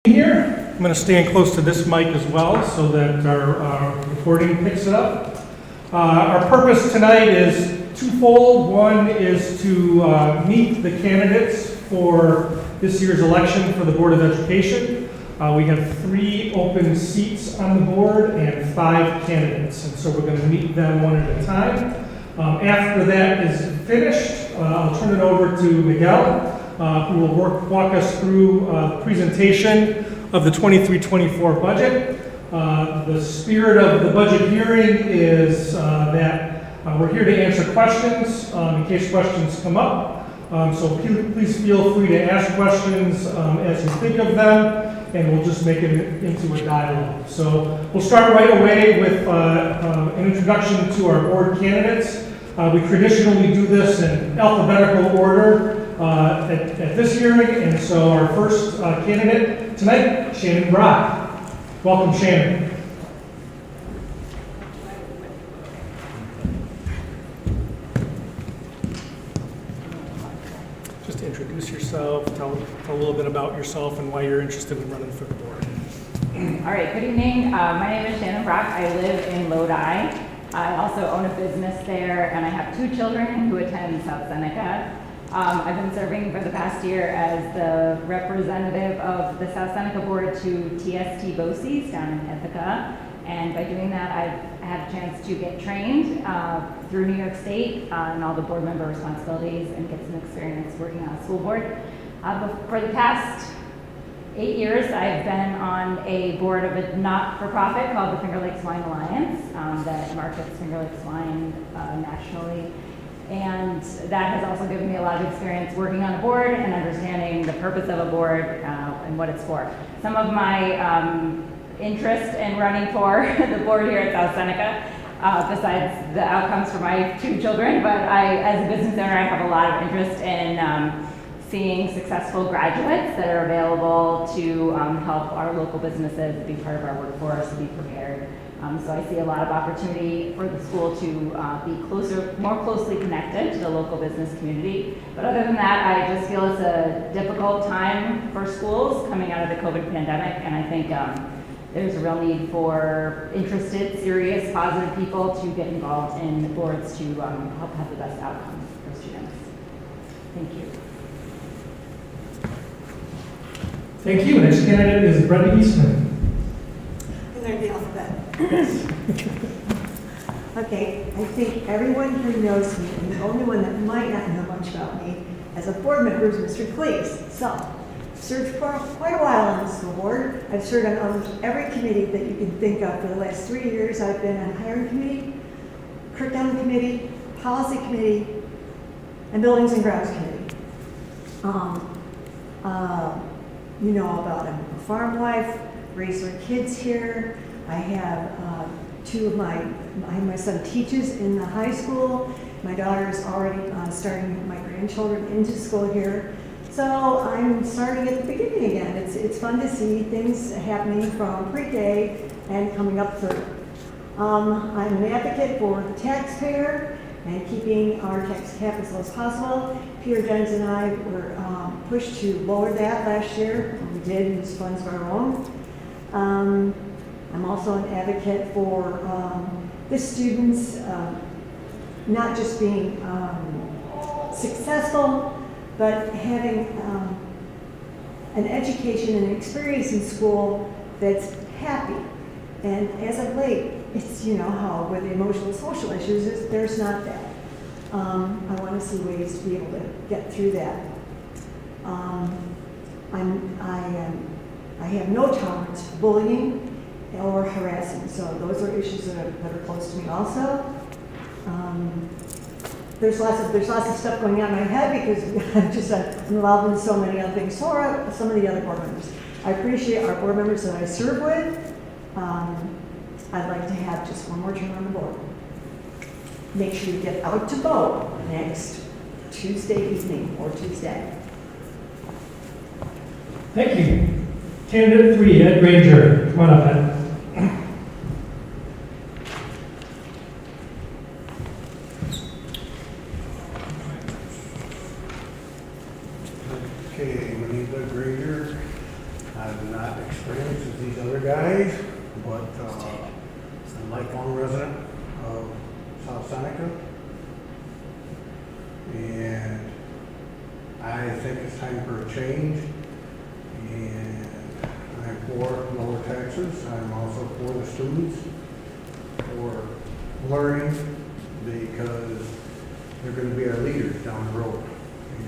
Here, I'm going to stand close to this mic as well so that our recording picks it up. Our purpose tonight is twofold. One is to meet the candidates for this year's election for the Board of Education. We have 3 open seats on the board and 5 candidates, and so we're going to meet them one at a time. After that is finished, I'll turn it over to Miguel, who will walk us through the presentation of the 23-24 budget. The spirit of the budget hearing is that we're here to answer questions in case questions come up. So please feel free to ask questions as you think of them, and we'll just make it into a dialogue. So we'll start right away with an introduction to our board candidates. We traditionally do this in alphabetical order at this hearing, and so our first candidate tonight, Shannon Brock. Welcome, Shannon. Just introduce yourself, tell a little bit about yourself and why you're interested in running for the board. All right, good evening. My name is Shannon Brock. I live in Lodi. I also own a business there, and I have 2 children who attend South Seneca. I've been serving for the past year as the representative of the South Seneca board to TST BOCES down in Ithaca. And by doing that, I've had a chance to get trained through New York State in all the board member responsibilities and get some experience working on a school board. For the past 8 years, I've been on a board of a not-for-profit called the Finger Lakes Wine Alliance that markets Finger Lakes wine nationally. And that has also given me a lot of experience working on a board and understanding the purpose of a board and what it's for. Some of my interest in running for the board here at South Seneca, besides the outcomes for my 2 children, but as a business owner, I have a lot of interest in seeing successful graduates that are available to help our local businesses be part of our workforce, be prepared. So I see a lot of opportunity for the school to be more closely connected to the local business community. But other than that, I just feel it's a difficult time for schools coming out of the COVID pandemic, and I think there's a real need for interested, serious, positive people to get involved in boards to help have the best outcomes for students. Thank you. Thank you. Next candidate is Brenda Eastman. I learned the alphabet. Okay, I think everyone here knows me, and the only one that might not know much about me as a board member is Mr. Cleese. So, I've served for quite a while on the school board. I've served on almost every committee that you can think of. For the last 3 years, I've been on hiring committee, curriculum committee, policy committee, and buildings and grounds committee. You know about I'm a farm wife, raised our kids here. I have my son teaches in the high school. My daughter is already starting my grandchildren into school here. So I'm starting at the beginning again. It's fun to see things happening from pre-K and coming up through. I'm an advocate for the taxpayer and keeping our tax cap as low as possible. Peter Jens and I were pushed to lower that last year. We did use funds of our own. I'm also an advocate for the students not just being successful, but having an education and experience in school that's happy. And as of late, it's, you know, how with the emotional social issues, there's not that. I want to see ways to be able to get through that. I have no tolerance for bullying or harassing, so those are issues that are close to me also. There's lots of stuff going on in my head because I'm just involved in so many other things. So are some of the other board members. I appreciate our board members that I serve with. I'd like to have just one more term on the board. Make sure you get out to vote next Tuesday evening or Tuesday. Thank you. Candidate 3, Ed Granger. Come on up, Ed. Okay, my name is Ed Granger. I'm not experienced as these other guys, but I'm a lifelong resident of South Seneca. And I think it's time for a change. And I'm for lower taxes. I'm also for the students, for learning, because they're going to be our leaders down the road.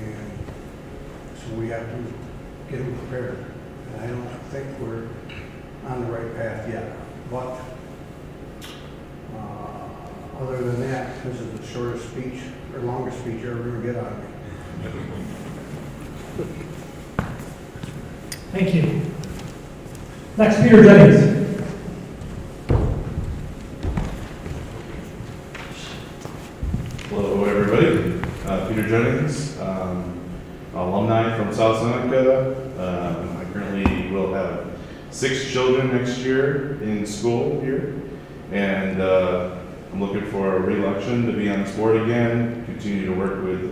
And so we have to get them prepared. And I don't think we're on the right path yet. But other than that, this is the shortest speech or longest speech you're ever going to get out of me. Thank you. Next, Peter Jennings. Hello, everybody. Peter Jennings, alumni from South Seneca. I currently will have 6 children next year in school here, and I'm looking for a re-election to be on this board again, continue to work with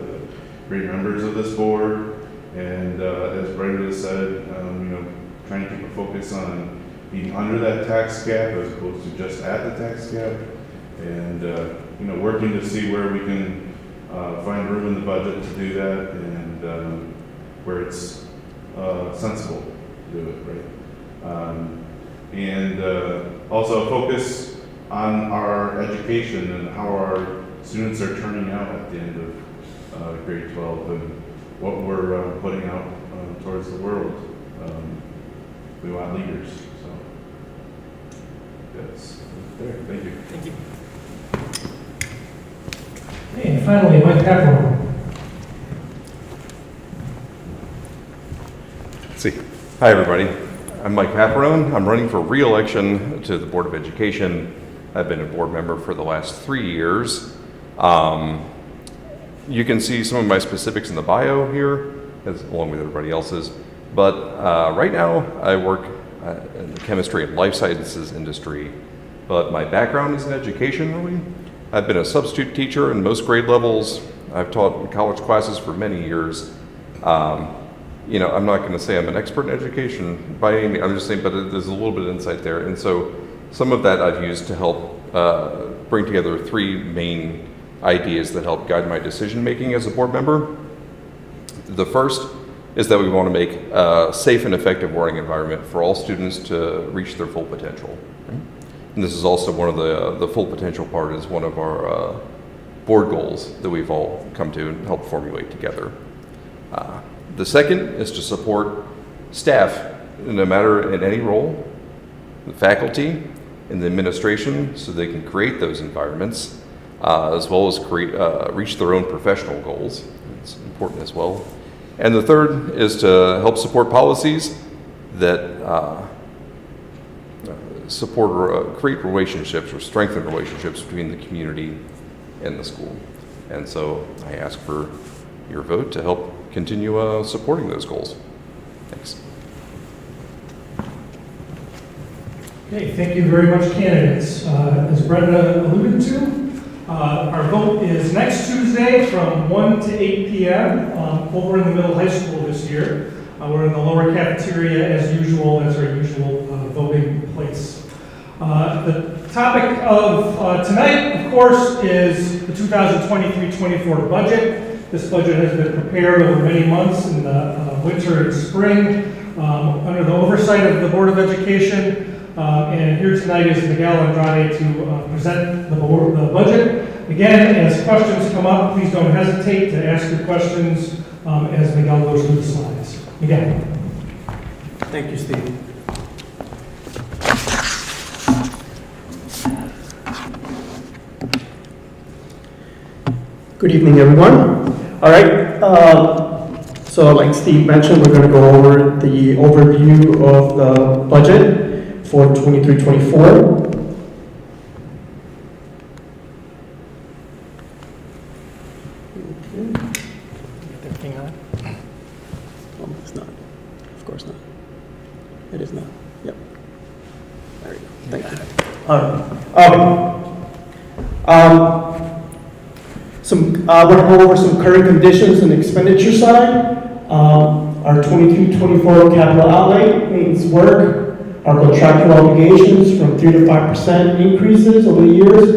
great members of this board, and as Brenda said, trying to keep a focus on being under that tax cap as opposed to just at the tax cap, and working to see where we can find room in the budget to do that, and where it's sensible to do it, right? And also focus on our education and how our students are turning out at the end of grade 12 and what we're putting out towards the world. We want leaders, so that's there. Thank you. Thank you. Okay, and finally, Mike Pepperell. Let's see. Hi, everybody. I'm Mike Paparone. I'm running for re-election to the Board of Education. I've been a board member for the last 3 years. You can see some of my specifics in the bio here, along with everybody else's. But right now, I work in the chemistry and life sciences industry. But my background is in education, really. I've been a substitute teacher in most grade levels. I've taught college classes for many years. I'm not going to say I'm an expert in education by any means. I'm just saying, but there's a little bit of insight there. And so some of that I've used to help bring together 3 main ideas that help guide my decision making as a board member. The first is that we want to make a safe and effective learning environment for all students to reach their full potential. And this is also one of the full potential part is one of our board goals that we've all come to and helped formulate together. The second is to support staff, no matter in any role, the faculty and the administration, so they can create those environments, as well as reach their own professional goals. It's important as well. And the third is to help support policies that support or create relationships or strengthen relationships between the community and the school. And so I ask for your vote to help continue supporting those goals. Thanks. Okay, thank you very much, candidates. As Brenda alluded to, our vote is next Tuesday from 1 to 8 p.m. Over in the middle high school this year. We're in the lower cafeteria as usual. That's our usual voting place. The topic of tonight, of course, is the 2023-24 budget. This budget has been prepared over many months in the winter and spring under the oversight of the Board of Education. And here tonight is Miguel Andrade to present the budget. Again, as questions come up, please don't hesitate to ask your questions as Miguel goes through the slides. Miguel. Thank you, Steve. Good evening, everyone. All right. So like Steve mentioned, we're going to go over the overview of the budget for 23-24. Everything on? Oh, it's not. Of course not. It is not. Yep. There you go. Thank you. We're going to go over some current conditions and expenditure side. our 22-24 capital outlay, maintenance work, our contractual obligations from 3 to 5% increases over the years,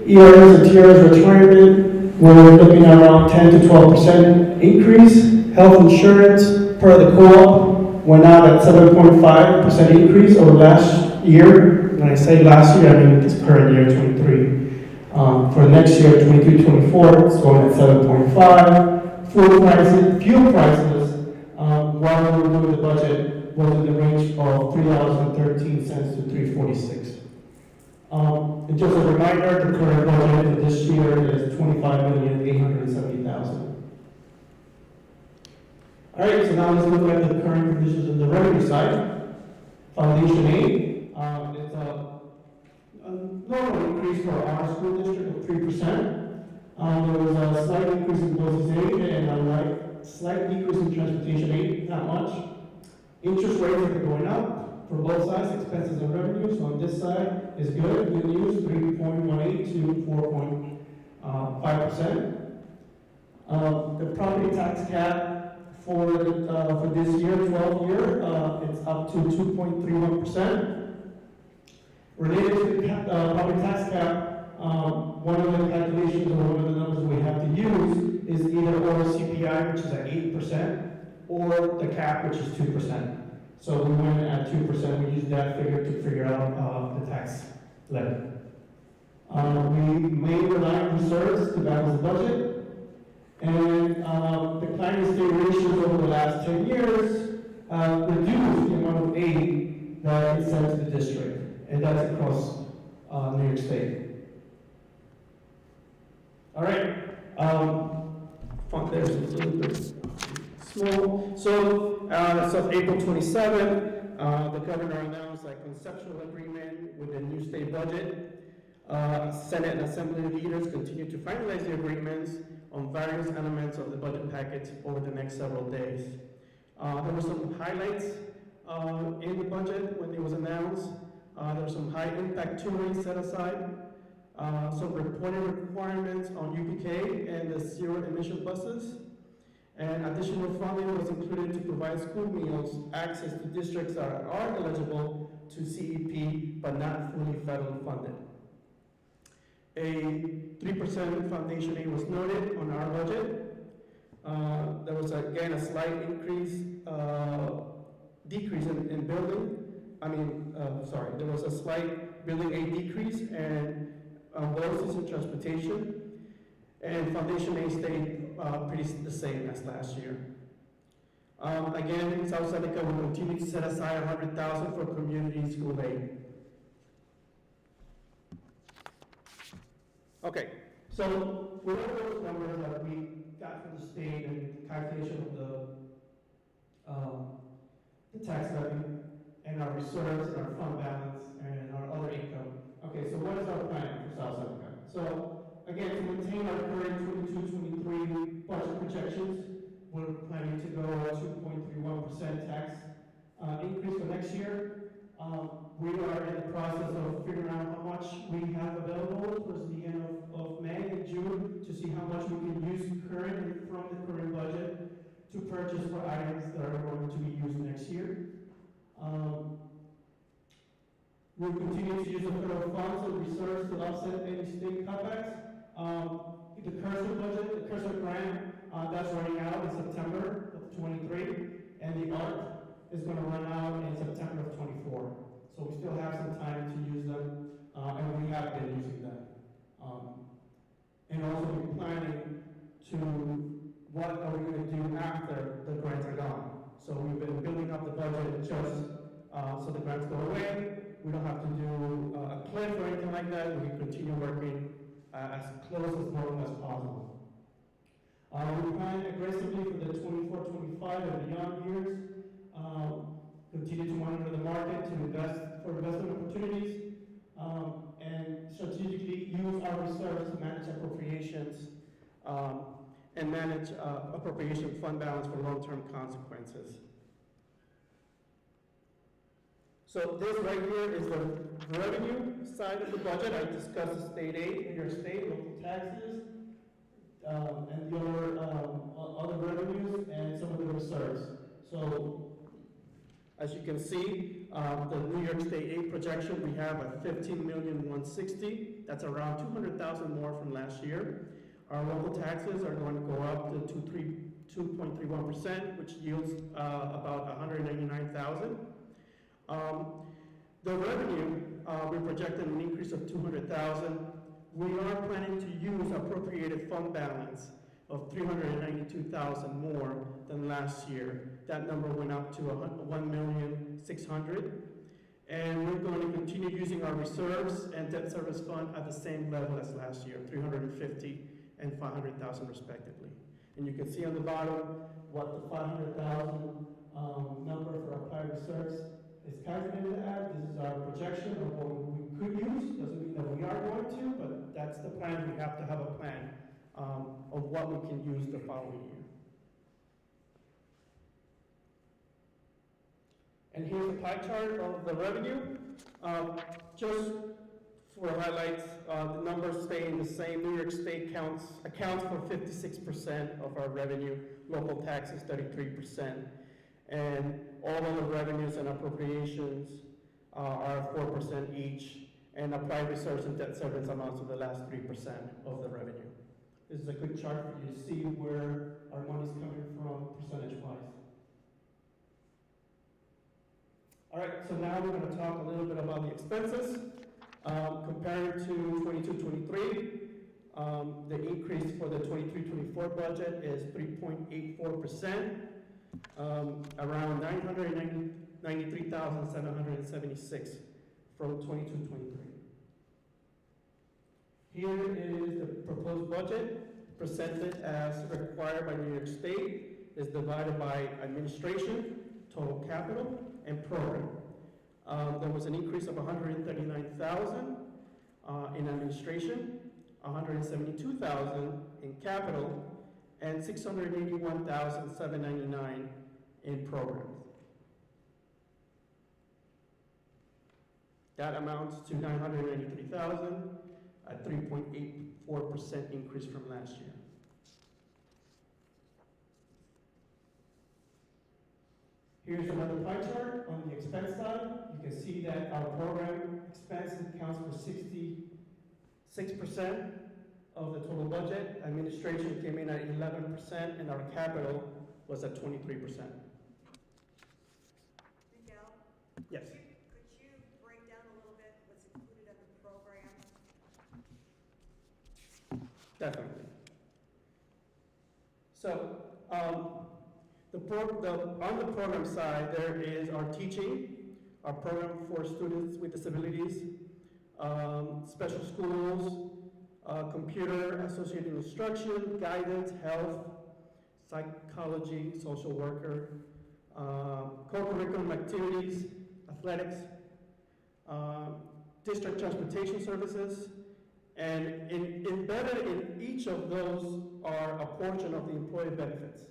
ERS and TRS retirement, we're looking at around 10 to 12% increase. Health insurance per the co-op went out at 7.5% increase over last year. When I say last year, I mean this current year, 23. For next year, 23-24, it's going at 7.5. Fuel prices, while we were doing the budget, was in the range of $3.13 to $3.46. And just a reminder, the current budget for this year is $25,870,000. All right, so now let's look at the current conditions on the revenue side. Foundation aid, it's a normal increase for our school district of 3%. There was a slight increase in BOCES aid and a slight decrease in transportation aid, not much. Interest rates are going up for both sides, expenses and revenues. So on this side is good news, 3.18 to 4.5%. The property tax cap for this year, 12-year, it's up to 2.31%. Related to the property tax cap, one of the calculations or one of the numbers we have to use is either or CPI, which is at 8%, or the cap, which is 2%. So we went at 2%. We used that figure to figure out the tax levy. We may rely on reserves to balance the budget, and declining state ratios over the last 10 years reduced the amount of aid that is sent to the district. And that's across New York State. All right. Font there is a little bit small. So, as of April 27, the governor announced a conceptual agreement with the new state budget. Senate and Assembly leaders continue to finalize the agreements on various elements of the budget package over the next several days. There were some highlights in the budget when it was announced. There were some high-impact tutoring set aside, some reporting requirements on UPK and the zero-emission buses, and additional funding was included to provide school meals access to districts that are eligible to CEP but not fully federally funded. A 3% foundation aid was noted on our budget. There was again a slight decrease in building. There was a slight building aid decrease and BOCES and transportation, and foundation aid stayed pretty the same as last year. Again, South Seneca will continue to set aside $100,000 for community school aid. Okay, so with all those numbers that we got from the state and calculation of the tax levy, and our reserves, and our fund balance, and our other income. Okay, so what is our plan for South Seneca? So, again, to maintain our current 22-23 budget projections, we're planning to go at 2.31% tax increase for next year. We are in the process of figuring out how much we have available towards the end of May and June to see how much we can use currently from the current budget to purchase for items that are going to be used next year. We'll continue to use the federal funds and reserves to offset any state cutbacks. The cursor budget, the cursor grant, that's running out in September of 23, and the ARC is going to run out in September of 24. So we still have some time to use them, and we have been using them. And also we're planning to what are we going to do after the grants are gone. So we've been building up the budget just so the grants go away. We don't have to do a cliff or anything like that. We can continue working as close as normal as possible. We plan aggressively for the 24-25 and beyond years. Continue to monitor the market to invest for investment opportunities, and strategically use our reserves to manage appropriations and manage appropriation fund balance for long-term consequences. So this right here is the revenue side of the budget. I discussed the state aid, New York State, local taxes, and the other revenues and some of the reserves. So, as you can see, the New York State aid projection, we have a 15,160,000. That's around 200,000 more from last year. Our local taxes are going to go up to 2.31%, which yields about 199,000. The revenue, we projected an increase of 200,000. We are planning to use appropriated fund balance of 392,000 more than last year. That number went up to 1,600,000. And we're going to continue using our reserves and debt service fund at the same level as last year, 350,000 and 500,000 respectively. And you can see on the bottom what the 500,000 number for applied reserves is calculated at. This is our projection of what we could use. Doesn't mean that we are going to, but that's the plan. We have to have a plan of what we can use the following year. And here's a pie chart of the revenue. Just for highlights, the numbers stay the same. New York State accounts for 56% of our revenue, local taxes 33%, and all of the revenues and appropriations are 4% each, and applied reserves and debt service amounts to the last 3% of the revenue. This is a good chart for you to see where our money is coming from percentage-wise. All right, so now we're going to talk a little bit about the expenses. Compared to 22-23, the increase for the 23-24 budget is 3.84%, around 993,776 from 22-23. Here is the proposed budget presented as required by New York State. Is divided by administration, total capital, and program. There was an increase of 139,000 in administration, 172,000 in capital, and 681,799 in programs. That amounts to 993,000, a 3.84% increase from last year. Here's another pie chart on the expense side. You can see that our program expense accounts for 66% of the total budget. Administration came in at 11%, and our capital was at 23%. Miguel? Yes. Could you break down a little bit what's included in the program? Definitely. So, on the program side, there is our teaching, our program for students with disabilities, special schools, computer associated instruction, guidance, health, psychology, social worker, co-curriculum activities, athletics, district transportation services, and embedded in each of those are a portion of the employee benefits.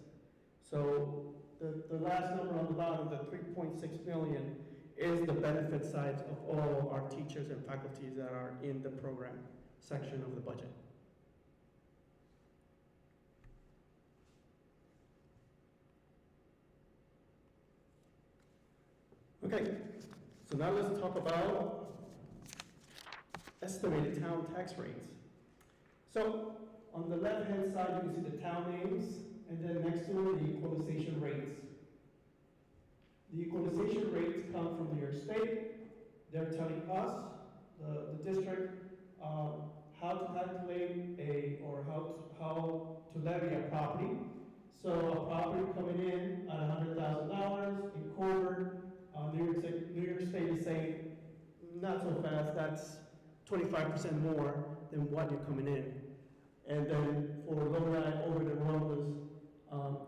So the last number on the bottom, the 3.6 million, is the benefit side of all our teachers and faculties that are in the program section of the budget. Okay, so now let's talk about estimated town tax rates. So on the left-hand side, you can see the town names, and then next to it, the equalization rates. The equalization rates come from New York State. They're telling us, the district, how to calculate how to levy a property. So a property coming in at $100,000 in quarter, New York State is saying, not so fast, that's 25% more than what you're coming in. And then for Lodi, Ovid, and Romulus,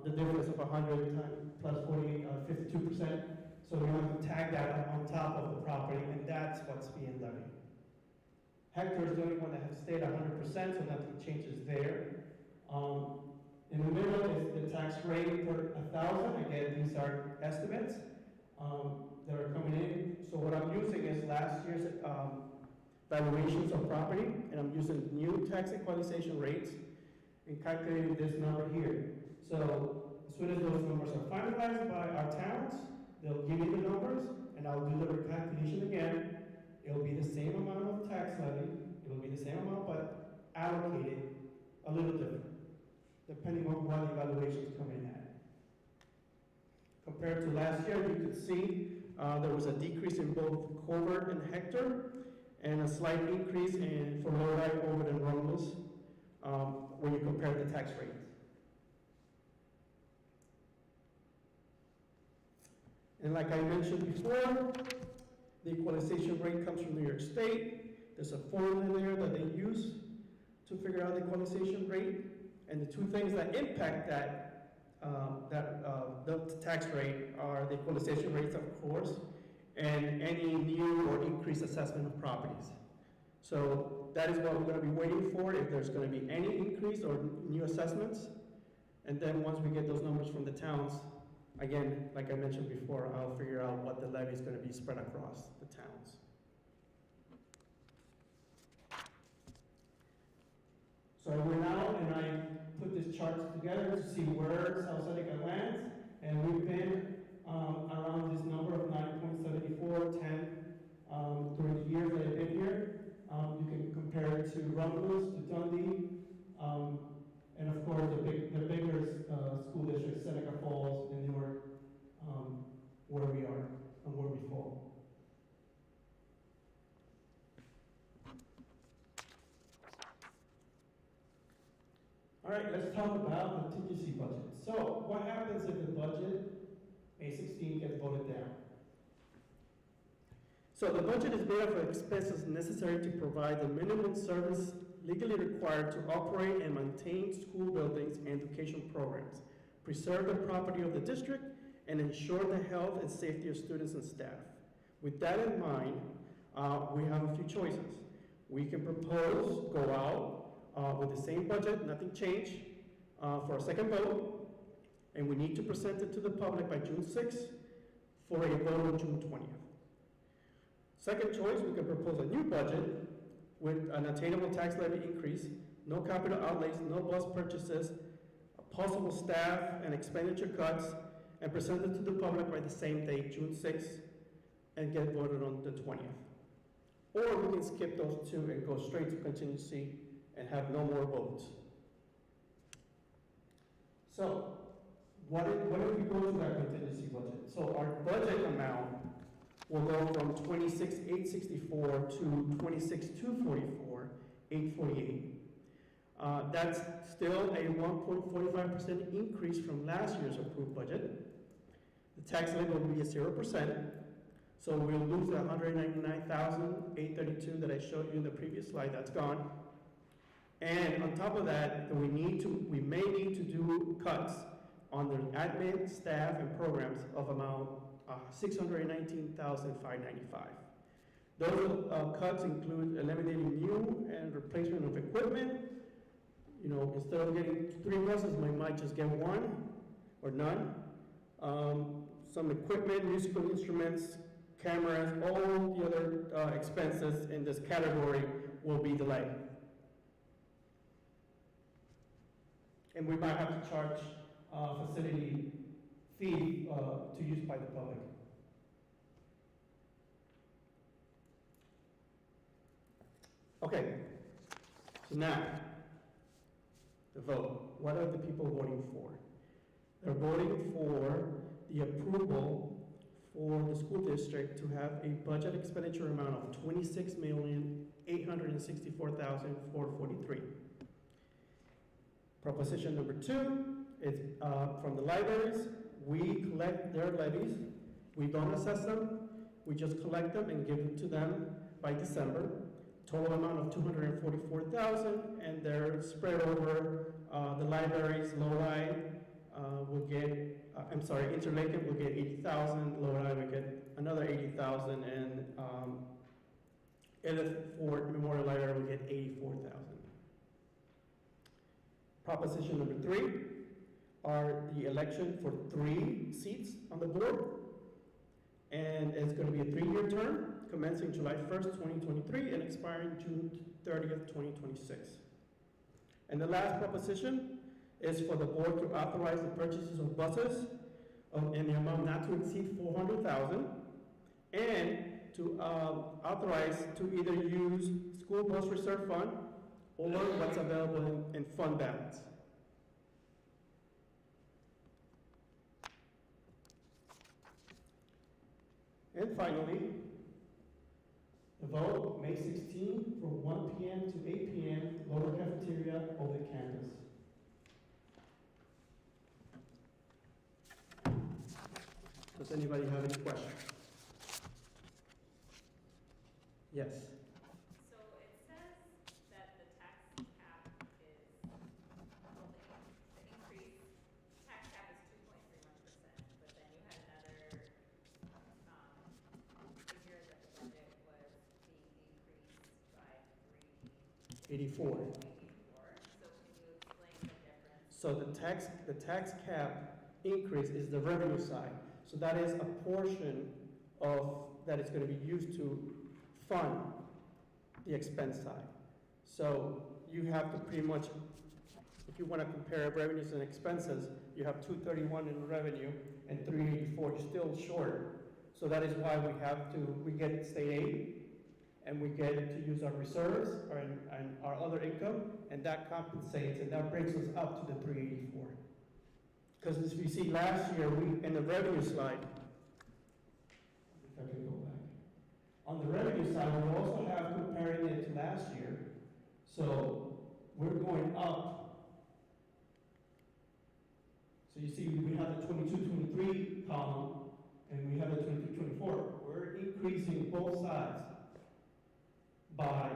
the difference of 100 plus 40, 52%. So you have to tag that on top of the property, and that's what's being levied. Hector is the only one that has stayed 100%, so nothing changes there. In the middle is the tax rate per 1,000. Again, these are estimates that are coming in. So what I'm using is last year's valuations of property, and I'm using new tax equalization rates and calculating this number here. So as soon as those numbers are finalized by our towns, they'll give me the numbers, and I'll do the recalculation again. It'll be the same amount of tax levy, it'll be the same amount, but allocated a little different, depending on what evaluations come in at. Compared to last year, you could see there was a decrease in both Colbert and Hector, and a slight increase for Lodi, Ovid, and Romulus when you compare the tax rates. And like I mentioned before, the equalization rate comes from New York State. There's a formula in there that they use to figure out the equalization rate. And the two things that impact the tax rate are the equalization rates, of course, and any new or increased assessment of properties. So that is what we're going to be waiting for, if there's going to be any increase or new assessments. And then once we get those numbers from the towns, again, like I mentioned before, I'll figure out what the levy is going to be spread across the towns. So I went out and I put this chart together to see where South Seneca lands, and we've been around this number of 9.7410 during the years that I've been here. You can compare it to Romulus, to Dundee, and of course the bigger school district, Seneca Falls and Newark, where we are and where we fall. All right, let's talk about contingency budget. So what happens if the budget, May 16, gets voted down? So the budget is made up of expenses necessary to provide the minimum service legally required to operate and maintain school buildings and education programs, preserve the property of the district, and ensure the health and safety of students and staff. With that in mind, we have a few choices. We can propose, go out with the same budget, nothing changed, for a second vote, and we need to present it to the public by June 6th for a vote on June 20th. Second choice, we can propose a new budget with an attainable tax levy increase, no capital outlays, no bus purchases, possible staff and expenditure cuts, and present it to the public by the same date, June 6th, and get voted on the 20th. Or we can skip those two and go straight to contingency and have no more votes. So, what if we go to that contingency budget? So our budget amount will go from 26,864 to 26,244,848. That's still a 1.45% increase from last year's approved budget. The tax levy will be at 0%, so we'll lose the 199,832 that I showed you in the previous slide. That's gone. And on top of that, we may need to do cuts on the admin, staff, and programs of about $619,595. Those cuts include eliminating new and replacement of equipment. You know, instead of getting 3 buses, we might just get 1 or none. Some equipment, musical instruments, cameras, all the other expenses in this category will be delayed. And we might have to charge a facility fee to use by the public. Okay, so now, the vote. What are the people voting for? They're voting for the approval for the school district to have a budget expenditure amount of $26,864,443. Proposition number 2 is from the libraries. We collect their levies. We don't assess them. We just collect them and give them to them by December. Total amount of $244,000, and they're spread over the libraries. Lodi will get, Interlaken will get $80,000. Lodi will get another $80,000, and Edith Ford Memorial Library will get $84,000. Proposition number 3 are the election for 3 seats on the board. And it's going to be a 3-year term, commencing July 1st, 2023, and expiring June 30th, 2026. And the last proposition is for the board to authorize the purchases of buses in the amount not to exceed 400,000, and to authorize to either use school bus reserve fund or what's available in fund balance. And finally, the vote, May 16, from 1 p.m. to 8 p.m., lower cafeteria, Ovid campus. Does anybody have any questions? Yes. So it says that the tax cap is, the increase, tax cap is 2.31%, but then you had another figure that the budget was being increased by 84. 384. So can you explain the difference? So the tax cap increase is the revenue side. So that is a portion of, that is going to be used to fund the expense side. So you have to pretty much, if you want to compare revenues and expenses, you have 231 in revenue and 384, you're still short. So that is why we get state aid, and we get to use our reserves and our other income, and that compensates, and that brings us up to the 384. Because as we see last year, in the revenue slide, if I can go back. On the revenue side, we also have comparing it to last year. So we're going up. So you see, we have the 22-23 column, and we have the 22-24. We're increasing both sides by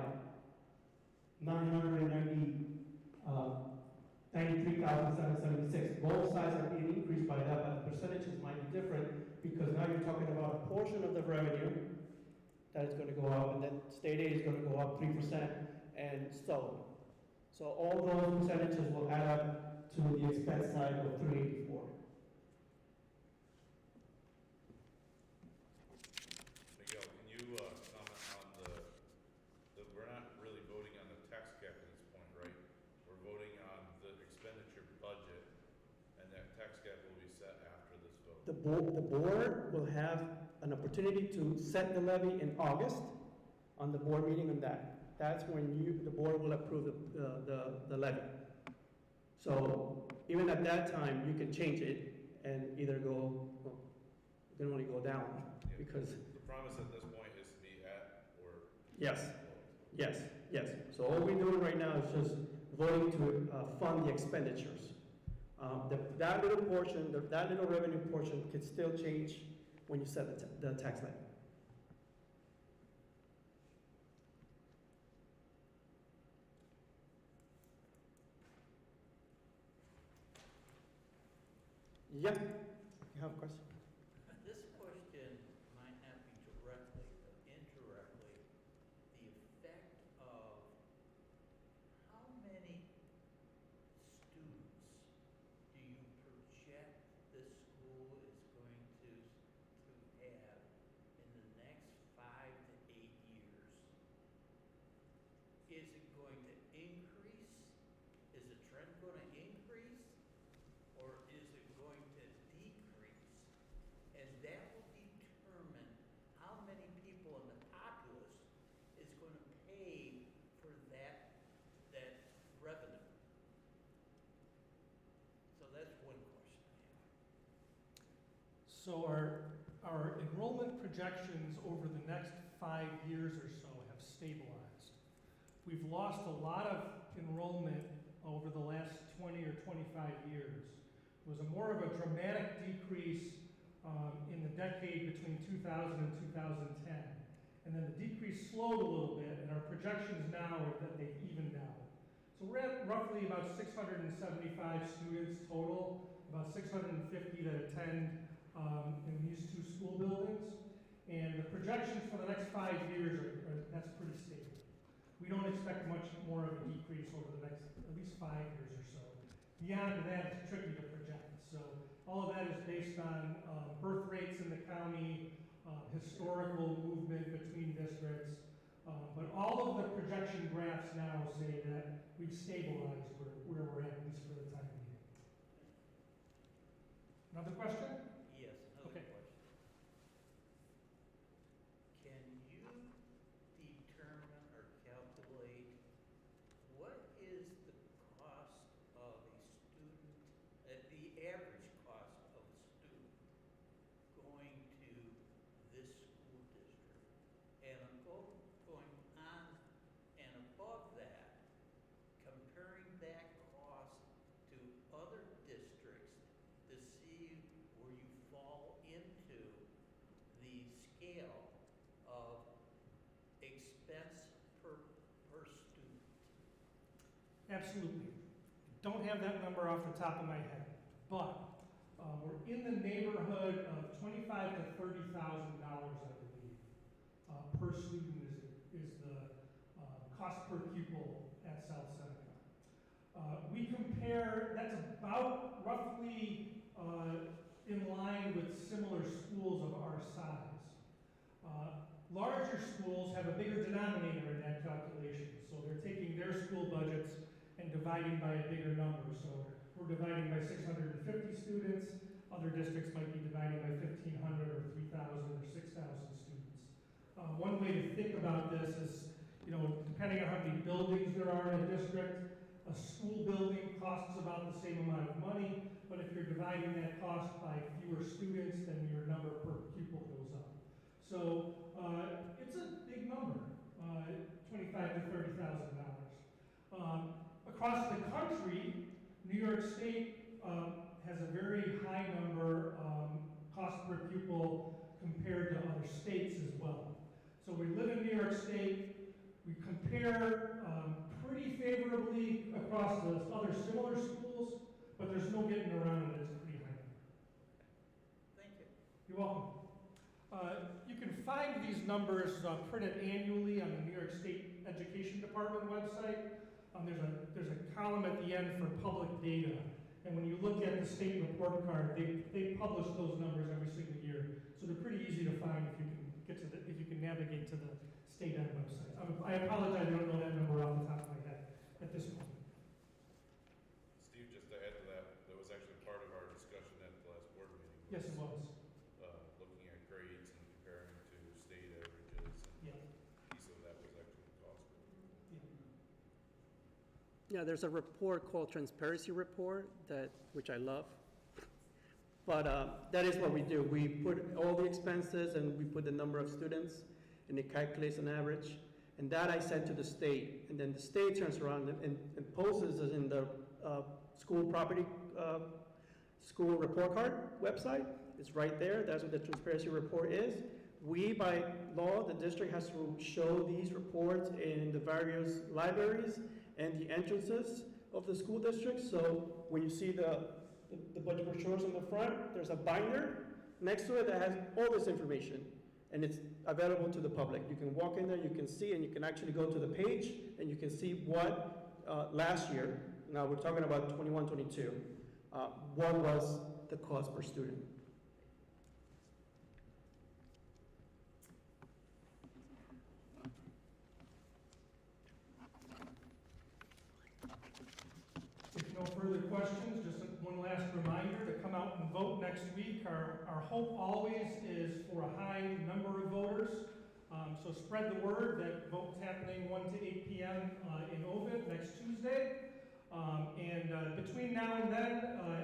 93,776. Both sides are being increased by that, but the percentages might be different because now you're talking about a portion of the revenue that is going to go up, and then state aid is going to go up 3%, and so on. So all those percentages will add up to the expense side of 384. Miguel, can you comment on we're not really voting on the tax cap at this point, right? We're voting on the expenditure budget, and that tax cap will be set after this vote. The board will have an opportunity to set the levy in August on the board meeting on that. That's when the board will approve the levy. So even at that time, you can change it and either you can only go down because. The promise at this point is to be at or. Yes. So all we're doing right now is just voting to fund the expenditures. That little portion, that little revenue portion can still change when you set the tax levy. Yeah, you have a question? This question might not be directly, but indirectly, the effect of how many students do you project this school is going to have in the next 5 to 8 years? Is it going to increase? Is the trend going to increase? Or is it going to decrease? And that will determine how many people in the populace is going to pay for that revenue. So that's one question I have. So our enrollment projections over the next 5 years or so have stabilized. We've lost a lot of enrollment over the last 20 or 25 years. It was more of a dramatic decrease in the decade between 2000 and 2010. And then the decrease slowed a little bit, and our projections now are that they've evened out. So we're at roughly about 675 students total, about 650 that attend in these two school buildings. And the projections for the next 5 years that's pretty stable. We don't expect much more of a decrease over the next at least 5 years or so. Beyond that, it's tricky to project. So all of that is based on birth rates in the county, historical movement between districts. But all of the projection graphs now say that we've stabilized where we're at least for the time being. Another question? Yes, another Okay. question. Can you determine or calculate what is the cost of a student, the average cost of a student going to this school district? And going on and above that, comparing that cost to other districts to see where you fall into the scale of expense per student. Absolutely. Don't have that number off the top of my head, but we're in the neighborhood of $25,000 to $30,000, I believe, per student is the cost per pupil at South Seneca. We compare, that's about roughly in line with similar schools of our size. Larger schools have a bigger denominator in that calculation, so they're taking their school budgets and dividing by a bigger number. So we're dividing by 650 students, other districts might be dividing by 1,500 or 3,000 or 6,000 students. One way to think about this is, depending on how many buildings there are in a district, a school building costs about the same amount of money, but if you're dividing that cost by fewer students, then your number per pupil goes up. So it's a big number, $25,000 to $30,000. Across the country, New York State has a very high number cost per pupil compared to other states as well. So we live in New York State. We compare pretty favorably across the other similar schools, but there's no getting around it. It's a pretty high number. Thank you. You're welcome. You can find these numbers printed annually on the New York State Education Department website. There's a column at the end for public data, and when you look at the state report card, they publish those numbers every single year. So they're pretty easy to find if you can if you can navigate to the state ed website. I apologize, I don't know that number off the top of my head at this point. Steve, just to add to that, that was actually part of our discussion at the last board meeting. Yes, it was. Looking at grades and comparing to state averages. And Yeah. a piece of that was actually the cost. Yeah. Yeah, there's a report called Transparency Report, which I love. But that is what we do. We put all the expenses and we put the number of students, and it calculates an average. And that I send to the state, and then the state turns around and posts it in the school report card website. It's right there. That's what the transparency report is. We, by law, the district has to show these reports in the various libraries and the entrances of the school district. So when you see the budget brochures on the front, there's a binder next to it that has all this information, and it's available to the public. You can walk in there, you can see, and you can actually go to the page, and you can see what last year, now we're talking about 21-22, what was the cost per student. If no further questions, just one last reminder to come out and vote next week. Our hope always is for a high number of voters. So spread the word that vote's happening 1 to 8 p.m. In Ovid next Tuesday. Between now and then,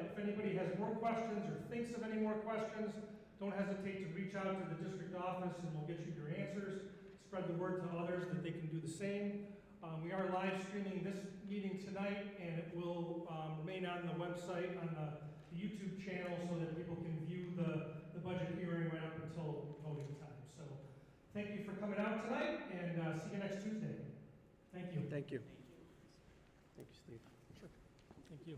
if anybody has more questions or thinks of any more questions, don't hesitate to reach out to the district office and we'll get you your answers. Spread the word to others that they can do the same. We are live streaming this meeting tonight, and it will remain on the website, on the YouTube channel, so that people can view the budget hearing right up until voting time. So thank you for coming out tonight, and see you next Tuesday. Thank you. Thank you. Thank you, Steve. Sure. Thank you.